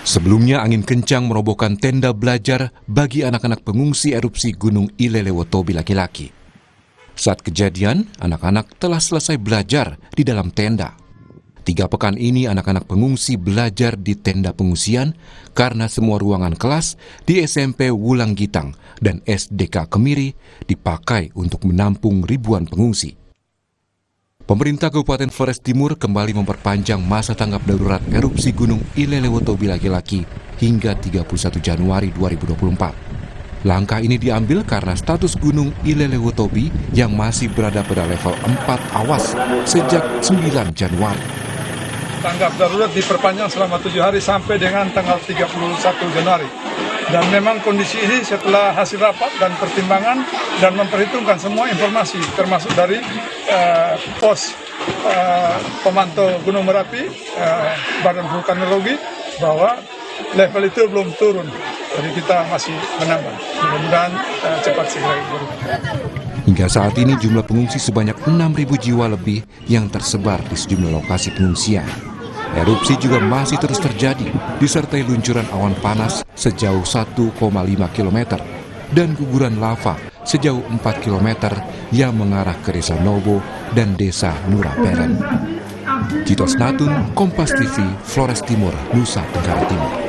Sebelumnya angin kencang merobohkan tenda belajar bagi anak-anak pengungsi erupsi Gunung Ilelewotobi laki-laki. Saat kejadian, anak-anak telah selesai belajar di dalam tenda. 3 pekan ini anak-anak pengungsi belajar di tenda pengungsian karena semua ruangan kelas di SMP Wulanggitang dan SDK Kemiri dipakai untuk menampung ribuan pengungsi. Pemerintah Kabupaten Flores Timur kembali memperpanjang masa tanggap darurat erupsi Gunung Ilelewotobi laki-laki hingga 31 Januari 2024. Langkah ini diambil karena status Gunung Ilelewotobi yang masih berada pada level 4 awas sejak 9 Januari. Tanggap darurat diperpanjang selama 7 hari sampai dengan tanggal 31 Januari. Dan memang kondisi ini setelah hasil rapat dan pertimbangan dan memperhitungkan semua informasi termasuk dari pos pemantau Gunung Merapi, Badan Vulkanologi, bahwa level itu belum turun. Jadi kita masih menambah. Mudah-mudahan cepat segera turun. Hingga saat ini jumlah pengungsi sebanyak 6.000 jiwa lebih yang tersebar di sejumlah lokasi pengungsian. Erupsi juga masih terus terjadi, disertai luncuran awan panas sejauh 1,5 km dan guguran lava sejauh 4 km yang mengarah ke Desa Nobo dan Desa Nuraperen. Citos Natun, Kompas TV, Flores Timur, Nusa Tenggara Timur.